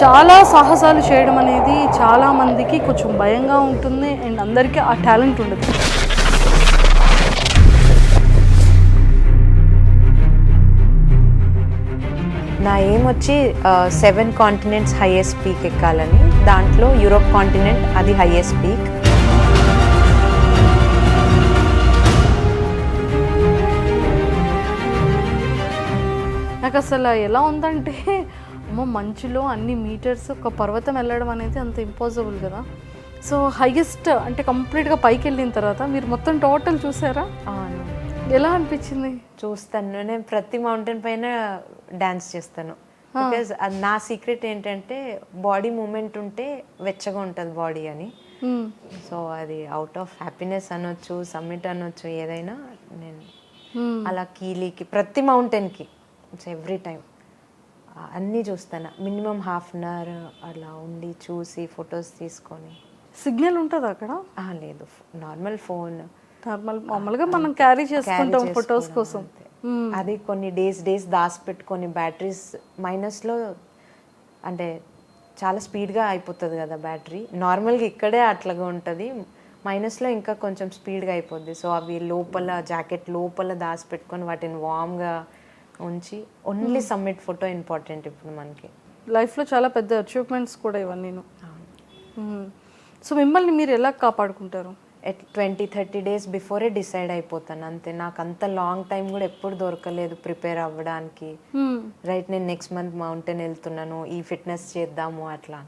చాలా సాహసాలు చేయడం అనేది చాలామందికి కొంచెం భయంగా ఉంటుంది అండ్ అందరికీ ఆ టాలెంట్ ఉండదు. నా ఏం వచ్చి 7 కాంటినెంట్స్ హైయెస్ట్ పీక్ ఎక్కాలని. దాంట్లో యూరోప్ కాంటినెంట్ అది హైయెస్ట్ పీక్. నాకు అసలు ఎలా ఉందంటే అమ్మో మంచులో అన్ని మీటర్స్ ఒక పర్వతం వెళ్ళడం అనేది అంత ఇంపాసిబుల్ కదా. సో హైయెస్ట్ అంటే కంప్లీట్గా పైకి వెళ్ళిన తర్వాత మీరు మొత్తం టోటల్ చూసారా? అవును, ఎలా అనిపించింది? చూస్తాను. నేను ప్రతి మౌంటైన్ పైన డ్యాన్స్ చేస్తాను. బికాజ్ నా సీక్రెట్ ఏంటంటే బాడీ మూమెంట్ ఉంటే వెచ్చగా ఉంటుంది బాడీ అని. సో అది అవుట్ ఆఫ్ హ్యాపీనెస్ అనొచ్చు, సమ్మిట్ అనొచ్చు, ఏదైనా నేను అలా కీలీకి ప్రతి మౌంటైన్కి ఎవ్రీ టైం అన్నీ చూస్తాను. మినిమం హాఫ్ అన్ అవర్ అలా ఉండి చూసి ఫొటోస్ తీసుకొని. సిగ్నల్ ఉంటుంది అక్కడ? లేదు, నార్మల్ ఫోన్ మామూలుగా మనం క్యారీ చేసుకుంటాం ఫొటోస్ కోసం. అది కొన్ని డేస్ దాచిపెట్టుకొని బ్యాటరీస్ మైనస్లో, అంటే చాలా స్పీడ్గా అయిపోతుంది కదా బ్యాటరీ. నార్మల్గా ఇక్కడే అట్లాగా ఉంటుంది, మైనస్లో ఇంకా కొంచెం స్పీడ్గా అయిపోద్ది. సో అవి లోపల జాకెట్ లోపల దాచిపెట్టుకొని వాటిని వామ్గా ఉంచి ఓన్లీ సమ్మిట్ ఫోటో ఇంపార్టెంట్ ఇప్పుడు మనకి లైఫ్లో. చాలా పెద్ద అచీవ్మెంట్స్ కూడా ఇవన్నీ. సో మిమ్మల్ని మీరు ఎలా కాపాడుకుంటారు? 20-30 డేస్ బిఫోరే డిసైడ్ అయిపోతాను అంతే. నాకు అంత లాంగ్ టైం కూడా ఎప్పుడు దొరకలేదు ప్రిపేర్ అవ్వడానికి. రైట్, నేను నెక్స్ట్ మంత్ మౌంటైన్ వెళ్తున్నాను, ఈ ఫిట్నెస్ చేద్దాము అట్లా.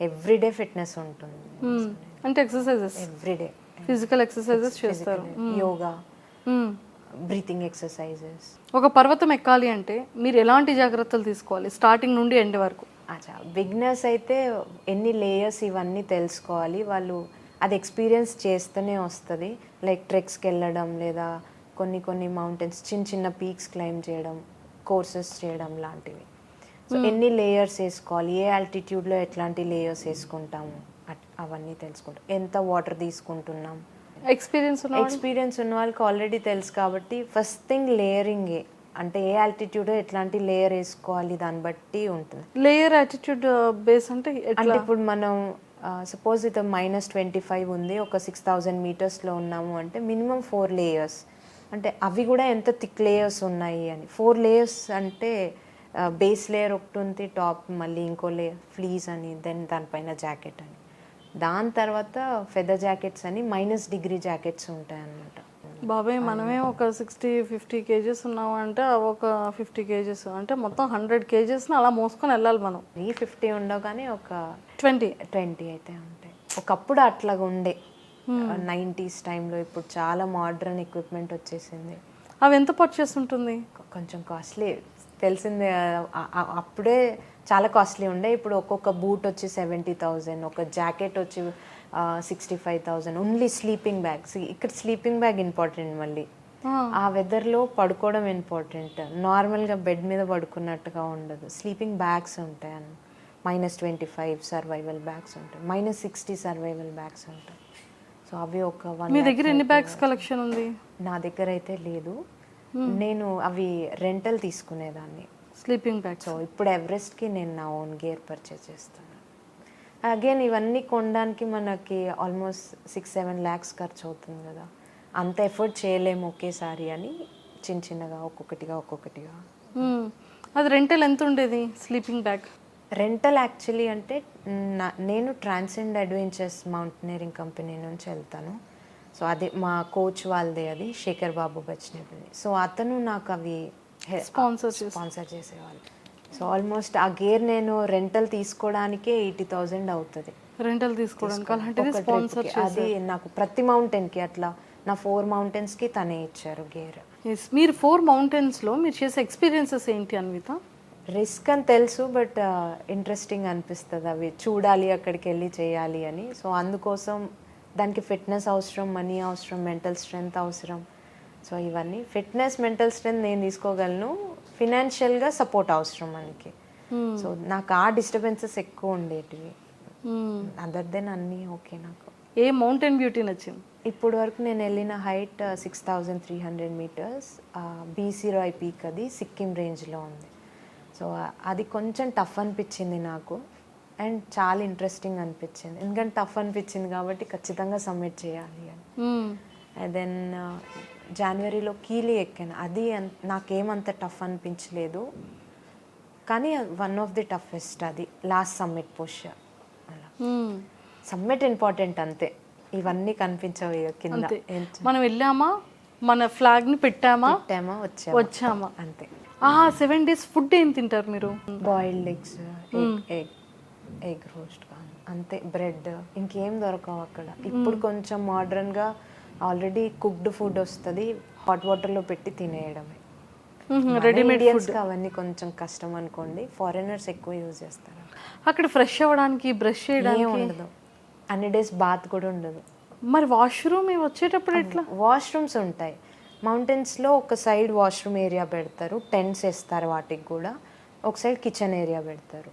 ఎవ్రీడే ఫిట్నెస్ ఉంటుంది. అంటే ఎక్సర్సైజెస్ ఎవ్రీడే, ఫిజికల్ ఎక్సర్సైజెస్ చేస్తారు, యోగా, బ్రీతింగ్ ఎక్సర్సైజెస్. ఒక పర్వతం ఎక్కాలి అంటే మీరు ఎలాంటి జాగ్రత్తలు తీసుకోవాలి స్టార్టింగ్ నుండి ఎండ్ వరకు? అచ్చా, బిగినర్స్ అయితే ఎన్ని లేయర్స్ ఇవన్నీ తెలుసుకోవాలి. వాళ్ళు అది ఎక్స్పీరియన్స్ చేస్తూనే వస్తుంది. లైక్ ట్రెక్స్కి వెళ్ళడం, లేదా కొన్ని మౌంటైన్స్ చిన్న పీక్స్ క్లైమ్ చేయడం, కోర్సెస్ చేయడం లాంటివి. సో ఎన్ని లేయర్స్ వేసుకోవాలి, ఏ ఆల్టిట్యూడ్లో ఎట్లాంటి లేయర్స్ వేసుకుంటాము అవన్నీ తెలుసుకుంటాం. ఎంత వాటర్ తీసుకుంటున్నాం. ఎక్స్పీరియన్స్ ఉన్న వాళ్ళకి ఆల్రెడీ తెలుసు కాబట్టి ఫస్ట్ థింగ్ లేయరింగే. అంటే ఏ ఆల్టిట్యూడ్ ఎట్లాంటి లేయర్ వేసుకోవాలి దాన్ని బట్టి ఉంటుంది. లేయర్ ఆల్టిట్యూడ్ బేస్ అంటే ఇప్పుడు మనం సపోజ్ ఇది -25 ఉంది, ఒక 6000 మీటర్స్లో ఉన్నాము అంటే మినిమం 4 లేయర్స్. అంటే అవి కూడా ఎంత థిక్ లేయర్స్ ఉన్నాయి అని. 4 లేయర్స్ అంటే బేస్ లేయర్ ఒకటి ఉంది, టాప్ మళ్ళీ ఇంకో లేయర్ ఫ్లీస్ అని, దెన్ దానిపైన జాకెట్ అని, దాని తర్వాత ఫెదర్ జాకెట్స్ అని -డిగ్రీ జాకెట్స్ ఉంటాయి అన్నమాట. బాబాయ్ మనమే ఒక 60-50 కేజెస్ ఉన్నాము అంటే ఒక 50 కేజెస్ అంటే మొత్తం 100 కేజెస్ని అలా మోసుకొని వెళ్ళాలి మనం. 350 ఉండవు కానీ ఒక 20 అయితే ఉంటాయి. ఒకప్పుడు అట్లాగా ఉండే 90s టైంలో. ఇప్పుడు చాలా మోడ్రన్ ఎక్విప్మెంట్ వచ్చేసింది. అవి ఎంత పర్చేస్ ఉంటుంది? కొంచెం కాస్ట్లీ, తెలిసిందే. అప్పుడే చాలా కాస్ట్లీ ఉండే. ఇప్పుడు ఒక్కొక్క బూట్ వచ్చి 70,000, ఒక జాకెట్ వచ్చి 65,000. Only sleeping bags. ఇక్కడ స్లీపింగ్ బ్యాగ్ ఇంపార్టెంట్. మళ్ళీ ఆ వెదర్లో పడుకోవడం ఇంపార్టెంట్. నార్మల్గా బెడ్ మీద పడుకున్నట్టుగా ఉండదు. స్లీపింగ్ బ్యాగ్స్ ఉంటాయి అన్న. -25 సర్వైవల్ బ్యాగ్స్ ఉంటాయి, -60 సర్వైవల్ బ్యాగ్స్ ఉంటాయి. సో అవి ఒక 1. మీ దగ్గర ఎన్ని బ్యాగ్స్ కలెక్షన్ ఉంది? నా దగ్గర అయితే లేదు, నేను అవి రెంటల్ తీసుకునేదాన్ని స్లీపింగ్ బ్యాగ్స్. సో ఇప్పుడు ఎవరెస్ట్కి నేను నా ఓన్ గేర్ పర్చేస్ చేస్తాను. అగైన్ ఇవన్నీ కొనడానికి మనకి ఆల్మోస్ట్ 6-7 lakhs ఖర్చు అవుతుంది కదా. అంత ఎఫర్ట్ చేయలేము ఒకేసారి అని చిన్నగా ఒక్కొక్కటిగా. అది రెంటల్ ఎంత ఉండేది స్లీపింగ్ బ్యాగ్? రెంటల్ యాక్చువల్లీ అంటే నేను ట్రాన్సెండ్ అడ్వెంచర్స్ మౌంటైనరింగ్ కంపెనీ నుంచి వెళ్తాను. సో అది మా కోచ్ వాళ్ళదే, అది శేఖర్ బాబు బచ్నేపల్లి. సో అతను నాకు అవి స్పాన్సర్ చేసేవాళ్ళు. సో ఆల్మోస్ట్ ఆ గేర్ నేను రెంటల్ తీసుకోవడానికే 80,000 అవుతుంది. రెంటల్ తీసుకోవడానికి అది నాకు ప్రతి మౌంటైన్కి అట్లా నా 4 మౌంటైన్స్కి తనే ఇచ్చారు గేర్. మీరు 4 మౌంటైన్స్లో మీరు చేసే ఎక్స్పీరియన్సెస్ ఏంటి అన్విత? రిస్క్ అని తెలుసు, బట్ ఇంట్రెస్టింగ్ అనిపిస్తుంది అవి చూడాలి, అక్కడికి వెళ్ళి చేయాలి అని. సో అందుకోసం దానికి ఫిట్నెస్ అవసరం, మనీ అవసరం, మెంటల్ స్ట్రెంగ్త్ అవసరం. సో ఇవన్నీ ఫిట్నెస్, మెంటల్ స్ట్రెంగ్త్ నేను తీసుకోగలను, ఫినాన్షియల్గా సపోర్ట్ అవసరం మనకి. సో నాకు ఆ డిస్టర్బెన్సెస్ ఎక్కువ ఉండేటివి. అదర్ దెన్ అన్నీ ఓకే. నాకు ఏ మౌంటైన్ బ్యూటీ నచ్చింది? ఇప్పుడు వరకు నేను వెళ్ళిన height 6300 meters, BC Roy peak, అది సిక్కిం రేంజ్లో ఉంది. సో అది కొంచెం టఫ్ అనిపించింది నాకు, అండ్ చాలా ఇంట్రెస్టింగ్ అనిపించింది. ఎందుకంటే టఫ్ అనిపించింది కాబట్టి ఖచ్చితంగా సబ్మిట్ చేయాలి అని. అండ్ దెన్ జనవరిలో కీలీ ఎక్కాను. అది నాకేమంత టఫ్ అనిపించలేదు, కానీ వన్ ఆఫ్ ది టఫెస్ట్. అది లాస్ట్ సమ్మిట్ పుష్. అలా సమ్మిట్ ఇంపార్టెంట్ అంతే, ఇవన్నీ కనిపించవు ఇక కింద. మనం వెళ్ళామా, మన ఫ్లాగ్ని పెట్టామా, వచ్చామా అంతే. 7 days ఫుడ్ ఏం తింటారు మీరు? బాయిల్డ్ ఎగ్స్, ఎగ్ రోస్ట్ కానీ అంతే, బ్రెడ్, ఇంకేం దొరకవు అక్కడ. ఇప్పుడు కొంచెం మోడర్న్గా ఆల్రెడీ కుక్డ్ ఫుడ్ వస్తుంది, హాట్ వాటర్లో పెట్టి తినేయడమే. రెడీమేడ్ ఫుడ్ అవన్నీ కొంచెం కష్టం అనుకోండి, ఫారినర్స్ ఎక్కువ యూజ్ చేస్తారు. అక్కడ ఫ్రెష్ అవ్వడానికి, బ్రష్ చేయడానికి ఉండదు, అన్ని డేస్ బాత్ కూడా ఉండదు. మరి వాష్రూమ్ వచ్చేటప్పుడు ఎట్లా? వాష్రూమ్స్ ఉంటాయి మౌంటైన్స్లో. ఒక సైడ్ వాష్రూమ్ ఏరియా పెడతారు, టెంట్స్ వేస్తారు వాటికి కూడా, ఒక సైడ్ కిచెన్ ఏరియా పెడతారు.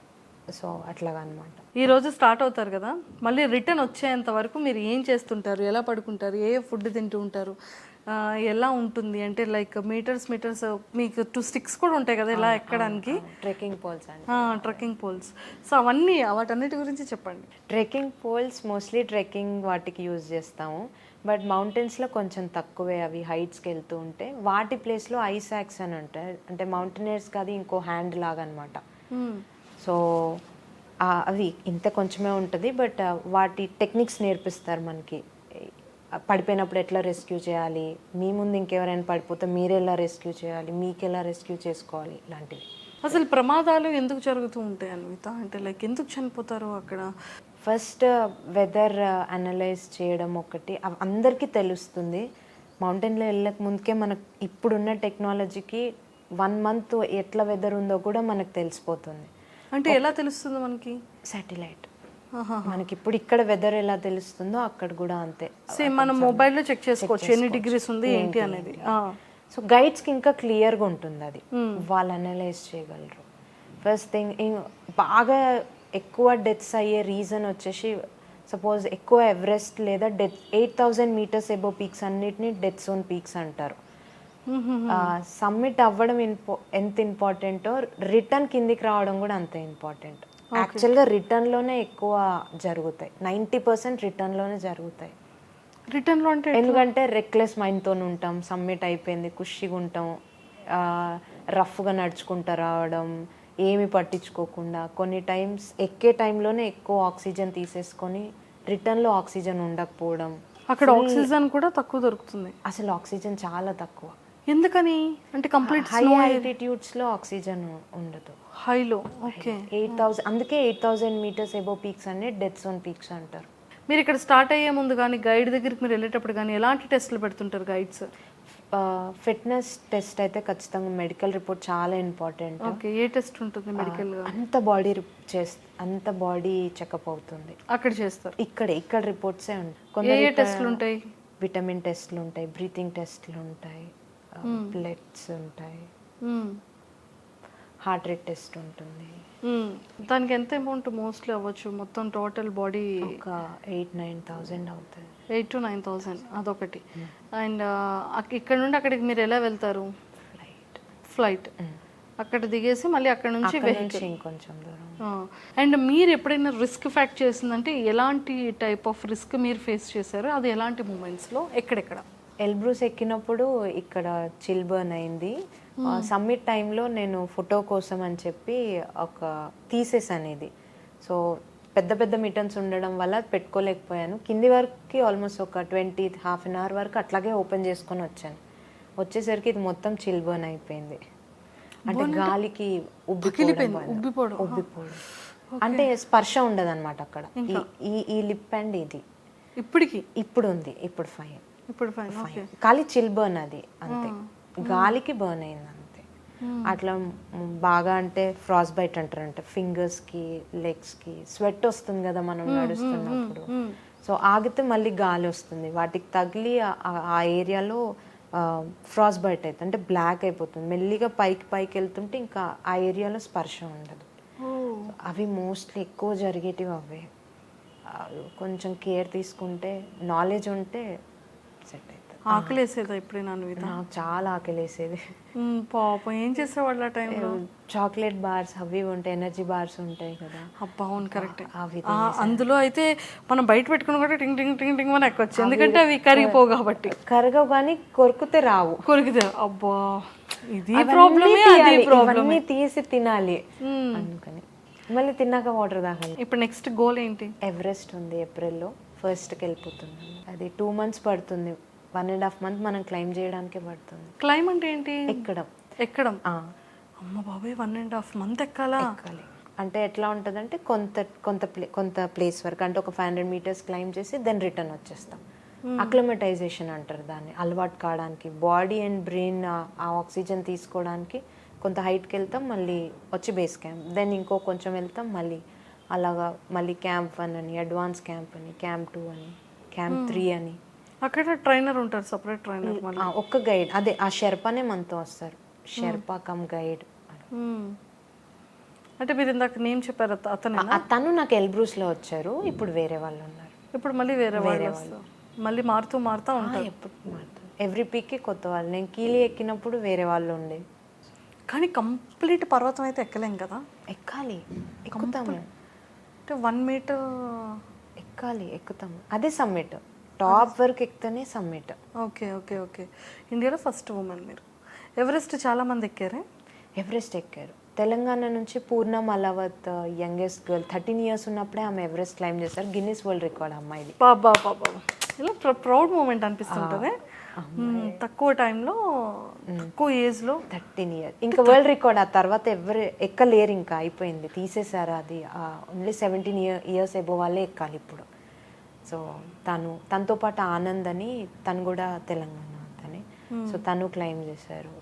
సో అట్లాగా అనమాట. ఈ రోజు స్టార్ట్ అవుతారు కదా, మళ్ళీ రిటర్న్ వచ్చేంత వరకు మీరు ఏం చేస్తుంటారు, ఎలా పడుకుంటారు, ఏ ఫుడ్ తింటూ ఉంటారు, ఎలా ఉంటుంది అంటే లైక్ మీటర్స్ మీకు 2 sticks కూడా ఉంటాయి కదా ఇలా ఎక్కడానికి? ట్రెక్కింగ్ పోల్స్ అండి. Trekking poles. సో అవన్నీ వాటన్నిటి గురించి చెప్పండి. ట్రెక్కింగ్ పోల్స్ మోస్ట్లీ ట్రెక్కింగ్ వాటికి యూజ్ చేస్తాము, బట్ మౌంటైన్స్లో కొంచెం తక్కువే. అవి హైట్స్కి వెళ్తూ ఉంటే వాటి ప్లేస్లో ఐస్ యాక్స్ అని ఉంటాయి, అంటే మౌంటైనర్స్కి అది ఇంకో హ్యాండ్ లాగా అనమాట. సో అవి ఇంత కొంచెమే ఉంటుంది, బట్ వాటి టెక్నిక్స్ నేర్పిస్తారు మనకి. పడిపోయినప్పుడు ఎట్లా రెస్క్యూ చేయాలి, మీ ముందు ఇంకెవరైనా పడిపోతే మీరు ఎలా రెస్క్యూ చేయాలి, మీకు ఎలా రెస్క్యూ చేసుకోవాలి, ఇలాంటివి. అసలు ప్రమాదాలు ఎందుకు జరుగుతూ ఉంటాయి అన్విత? అంటే లైక్ ఎందుకు చనిపోతారు అక్కడ? ఫస్ట్ వెదర్ అనలైజ్ చేయడం ఒకటి, అందరికీ తెలుస్తుంది. మౌంటైన్లో వెళ్ళక ముందుకే మనకు ఇప్పుడున్న టెక్నాలజీకి 1 month ఎట్లా వెదర్ ఉందో కూడా మనకు తెలిసిపోతుంది. అంటే ఎలా తెలుస్తుంది మనకి? సాటిలైట్. మనకి ఇప్పుడు ఇక్కడ వెదర్ ఎలా తెలుస్తుందో అక్కడ కూడా అంతే. సేమ్ మనం మొబైల్లో చెక్ చేసుకోవచ్చు ఎన్ని డిగ్రీస్ ఉంది ఏంటి అనేది. సో గైడ్స్కి ఇంకా క్లియర్గా ఉంటుంది, అది వాళ్ళు అనలైజ్ చేయగలరు. ఫస్ట్ థింగ్, బాగా ఎక్కువ డెత్స్ అయ్యే రీజన్ వచ్చేసి, సపోజ్ ఎక్కువ ఎవరెస్ట్ లేదా 8,000 meters ఎబో పీక్స్ అన్నిటిని డెత్ జోన్ పీక్స్ అంటారు. సమ్మిట్ అవ్వడం ఎంత ఇంపార్టెంటో, రిటర్న్ కిందికి రావడం కూడా అంతే ఇంపార్టెంట్. యాక్చువల్గా రిటర్న్లోనే ఎక్కువ జరుగుతాయి, 90% రిటర్న్లోనే జరుగుతాయి. రిటర్న్లో అంటే ఎందుకంటే రెక్లెస్ మైండ్తో ఉంటాం, సమ్మిట్ అయిపోయింది, ఖుషిగా ఉంటాం, రఫ్గా నడుచుకుంటూ రావడం, ఏమి పట్టించుకోకుండా. కొన్ని టైమ్స్ ఎక్కే టైంలోనే ఎక్కువ ఆక్సిజన్ తీసేసుకొని రిటర్న్లో ఆక్సిజన్ ఉండకపోవడం. అక్కడ ఆక్సిజన్ కూడా తక్కువ దొరుకుతుంది, అసలు ఆక్సిజన్ చాలా తక్కువ. ఎందుకని అంటే కంప్లీట్ హై ఆల్టిట్యూడ్స్లో ఆక్సిజన్ ఉండదు, హైలో. ఓకే, 8,000, అందుకే 8,000 meters ఎబో పీక్స్ అనే డెత్ జోన్ పీక్స్ అంటారు. మీరు ఇక్కడ స్టార్ట్ అయ్యే ముందు కానీ గైడ్ దగ్గరికి మీరు వెళ్ళేటప్పుడు కానీ ఎలాంటి టెస్టులు పెడుతుంటారు గైడ్స్? ఫిట్నెస్ టెస్ట్ అయితే ఖచ్చితంగా, మెడికల్ రిపోర్ట్ చాలా ఇంపార్టెంట్. ఓకే, ఏ టెస్ట్ ఉంటుంది మెడికల్గా? అంత బాడీ చెకప్ అవుతుంది అక్కడ చేస్తారు. ఇక్కడ రిపోర్ట్సే ఉంటాయి. ఏ టెస్ట్లు ఉంటాయి? విటమిన్ టెస్ట్లు ఉంటాయి, బ్రీతింగ్ టెస్ట్లు ఉంటాయి, బ్లడ్స్ ఉంటాయి, హార్ట్ రేట్ టెస్ట్ ఉంటుంది. దానికి ఎంత అమౌంట్ మోస్ట్లీ అవ్వచ్చు? మొత్తం టోటల్ బాడీ ఒక 8,000-9,000 అవుతుంది. 8,000 to 9,000 అదొకటి. అండ్ ఇక్కడ నుండి అక్కడికి మీరు ఎలా వెళ్తారు? ఫ్లైట్. అక్కడ దిగేసి మళ్ళీ అక్కడ నుంచి ఇంకొంచెం దూరం. అండ్ మీరు ఎప్పుడైనా రిస్క్ ఫ్యాక్ట్ చేసిందంటే ఎలాంటి టైప్ ఆఫ్ రిస్క్ మీరు ఫేస్ చేశారు? అది ఎలాంటి మూమెంట్స్లో, ఎక్కడెక్కడ? ఎల్బ్రూస్ ఎక్కినప్పుడు ఇక్కడ చిల్ బర్న్ అయింది. సమ్మిట్ టైంలో నేను ఫోటో కోసం అని చెప్పి ఒక తీసేసాను ఇది. సో పెద్ద పెద్ద మిటన్స్ ఉండడం వల్ల పెట్టుకోలేకపోయాను. కింది వరకు ఆల్మోస్ట్ ఒక half an hour వరకు అట్లాగే ఓపెన్ చేసుకొని వచ్చాను. వచ్చేసరికి ఇది మొత్తం చిల్ బర్న్ అయిపోయింది, అంటే గాలికి ఉబ్బిపోవడం. అంటే స్పర్శ ఉండదు అనమాట అక్కడ. ఈ లిప్ అండ్ ఇది ఇప్పుడు ఉంది, ఇప్పుడు ఫైన్. ఖాళీ చిల్ బర్న్ అది అంతే, గాలికి బర్న్ అయింది అంతే. అట్లా బాగా అంటే ఫ్రాస్ట్ బైట్ అంటారంట, ఫింగర్స్కి, లెగ్స్కి స్వెట్ వస్తుంది కదా మనం నడుస్తున్నప్పుడు. సో ఆగితే మళ్ళీ గాలి వస్తుంది, వాటికి తగిలి ఆ ఏరియాలో ఫ్రాస్ట్ బైట్ అవుతుంది, అంటే బ్లాక్ అయిపోతుంది. మెల్లిగా పైకి వెళ్తుంటే ఇంకా ఆ ఏరియాలో స్పర్శ ఉండదు. అవి మోస్ట్లీ ఎక్కువ జరిగేటివి అవే. కొంచెం కేర్ తీసుకుంటే, నాలెడ్జ్ ఉంటే సెట్ అవుతుంది. ఆకలేసేదా ఎప్పుడైనా అన్విత? నాకు చాలా ఆకలేసేది. పాపం ఏం చేసేవాళ్ళు ఆ టైంలో? చాక్లెట్ బార్స్ అవి ఉంటాయి, ఎనర్జీ బార్స్ ఉంటాయి కదా, అబ్బా అవును కరెక్ట్. అవి అందులో అయితే మనం బయట పెట్టుకుని కూడా టింగ్ టింగ్ టింగ్ టింగ్ అని ఎక్కొచ్చు, ఎందుకంటే అవి కరిగిపోవు కాబట్టి. కరగవు కానీ కొరుకుతే రావు. కొరికితే అబ్బా ఇది ప్రాబ్లమే, అది ప్రాబ్లమే. ఇవన్నీ తీసి తినాలి అందుకని మళ్ళీ తిన్నాక వాటర్ తాగాలి. ఇప్పుడు నెక్స్ట్ గోల్ ఏంటి? ఎవరెస్ట్ ఉంది, ఏప్రిల్లో ఫస్ట్కి వెళ్ళిపోతున్నాను. అది 2 months పడుతుంది, 1.5 month మనం క్లైమ్ చేయడానికే పడుతుంది. క్లైమ్ అంటే ఏంటి? ఎక్కడం. ఎక్కడం? అమ్మ బాబాయ్ 1.5 month ఎక్కాలా? ఎక్కాలి. అంటే ఎట్లా ఉంటుందంటే కొంత ప్లేస్ వరకు, అంటే ఒక 500 meters క్లైమ్ చేసి దెన్ రిటర్న్ వచ్చేస్తాం. అక్లమటైజేషన్ అంటారు దాన్ని, అలవాటు కావడానికి, బాడీ అండ్ బ్రెయిన్ ఆ ఆక్సిజన్ తీసుకోవడానికి కొంత హైట్కి వెళ్తాం, మళ్ళీ వచ్చి బేస్ క్యాంప్, దెన్ ఇంకో కొంచెం వెళ్తాం, మళ్ళీ అలాగా మళ్ళీ క్యాంప్ 1 అని, అడ్వాన్స్ క్యాంప్ అని, క్యాంప్ 2 అని, క్యాంప్ 3 అని. అక్కడ ట్రైనర్ ఉంటారు, సపరేట్ ట్రైనర్. ఒక్క గైడ్, అదే ఆ షెర్పానే మనతో వస్తారు, షెర్పా కమ్ గైడ్. అంటే మీరు ఇందాక నేమ్ చెప్పారు తను నాకు ఎల్బ్రూస్లో వచ్చారు, ఇప్పుడు వేరే వాళ్ళు ఉన్నారు. ఇప్పుడు మళ్ళీ వేరే వాళ్ళు మళ్ళీ మారుతూ ఉంటారు. ఎప్పుడు మారుతారు, ఎవ్రీ పీక్కి కొత్త వాళ్ళు. నేను కీలి ఎక్కినప్పుడు వేరే వాళ్ళు ఉండే. కానీ కంప్లీట్ పర్వతం అయితే ఎక్కలేం కదా? ఎక్కాలి, ఎక్కుతాము. అంటే 1 meter ఎక్కాలి, ఎక్కుతాము, అదే సమ్మిట్. టాప్ వరకు ఎక్కితేనే సమ్మిట్. Okay okay okay. ఇండియాలో ఫస్ట్ ఉమెన్ మీరు. ఎవరెస్ట్ చాలా మంది ఎక్కారే? ఎవరెస్ట్ ఎక్కారు. తెలంగాణ నుంచి పూర్ణ మలవత్, యంగెస్ట్ గర్ల్, 13 years ఉన్నప్పుడే ఆమె ఎవరెస్ట్ క్లైమ్ చేశారు. గిన్నిస్ వరల్డ్ రికార్డ్ అమ్మాయిది. బాబా బాబా, ఇలా ప్రౌడ్ మూమెంట్ అనిపిస్తుంటుంది. తక్కువ టైంలో, తక్కువ ఏజ్లో 13 years, ఇంకా వరల్డ్ రికార్డ్. ఆ తర్వాత ఎవరు ఎక్కలేరు, ఇంకా అయిపోయింది, తీసేశారు అది. ఓన్లీ 17 years ఎబో వాళ్ళే ఎక్కాలి ఇప్పుడు. సో తనతో పాటు ఆనంద్ అని, తను కూడా తెలంగాణ తనే, సో తను క్లైమ్ చేశారు.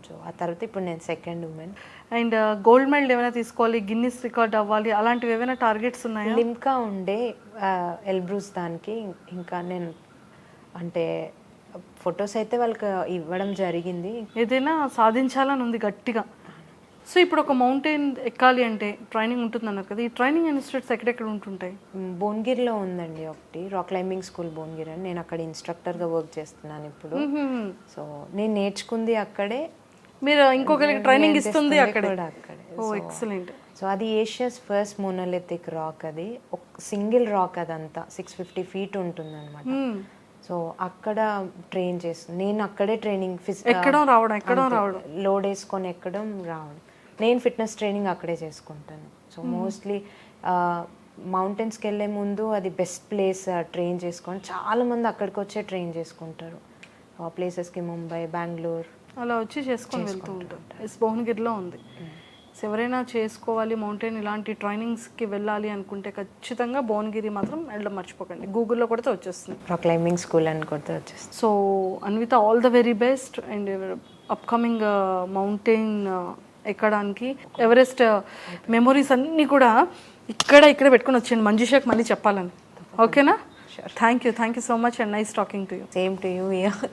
సో ఆ తర్వాత ఇప్పుడు నేను second women. And gold medal ఏమైనా తీసుకోవాలి, గిన్నిస్ రికార్డ్ అవ్వాలి, అలాంటివి ఏమైనా టార్గెట్స్ ఉన్నాయా? లిమ్కా ఉండే ఎల్బ్రూస్ దానికి. ఇంకా నేను అంటే ఫొటోస్ అయితే వాళ్ళకి ఇవ్వడం జరిగింది. ఏదైనా సాధించాలని ఉంది గట్టిగా. సో ఇప్పుడు ఒక మౌంటైన్ ఎక్కాలి అంటే ట్రైనింగ్ ఉంటుంది అన్నారు కదా, ఈ ట్రైనింగ్ ఇన్స్టిట్యూట్స్ ఎక్కడెక్కడ ఉంటుంటాయి? భువనగిరిలో ఉందండి ఒకటి, రాక్ క్లైంబింగ్ స్కూల్ భువనగిరి అని. నేను అక్కడ ఇన్స్ట్రక్టర్గా వర్క్ చేస్తున్నాను ఇప్పుడు. సో నేను నేర్చుకుంది అక్కడే, మీరు ఇంకొకరికి ట్రైనింగ్ ఇస్తుంది అక్కడే? ఓ ఎక్సలెంట్. సో అది ఏషియాస్ ఫస్ట్ మోనోలిథిక్ రాక్. అది ఒక సింగిల్ రాక్, అదంతా 650 feet ఉంటుంది అనమాట. సో అక్కడ ట్రైన్ చేస్తుంది, నేను అక్కడే ట్రైనింగ్, ఎక్కడం రావడం, లోడ్ వేసుకొని ఎక్కడం రావడం. నేను ఫిట్నెస్ ట్రైనింగ్ అక్కడే చేసుకుంటాను. సో మోస్ట్లీ మౌంటైన్స్కి వెళ్ళే ముందు అది బెస్ట్ ప్లేస్ ట్రైన్ చేసుకొని, చాలామంది అక్కడికి వచ్చే ట్రైన్ చేసుకుంటారు. ఆ ప్లేసెస్కి ముంబై, బెంగళూరు అలా వచ్చి చేసుకొని వెళ్తూ ఉంటారు. భువనగిరిలో ఉంది. సో ఎవరైనా చేసుకోవాలి మౌంటైన్ ఇలాంటి ట్రైనింగ్స్కి వెళ్ళాలి అనుకుంటే ఖచ్చితంగా భువనగిరి మాత్రం వెళ్ళడం మర్చిపోకండి. గూగుల్లో కొడితే వచ్చేస్తుంది, రాక్ క్లైంబింగ్ స్కూల్ అని కొడితే వచ్చేస్తుంది. So Anvita, all the very best. And upcoming mountain ఎక్కడానికి, ఎవరెస్ట్ మెమొరీస్ అన్నీ కూడా ఇక్కడ పెట్టుకుని వచ్చేయండి, మంజుషాకి మళ్ళీ చెప్పాలని. ఓకేనా? Thank you so much and nice talking to you. Same to you.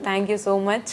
Thank you so much.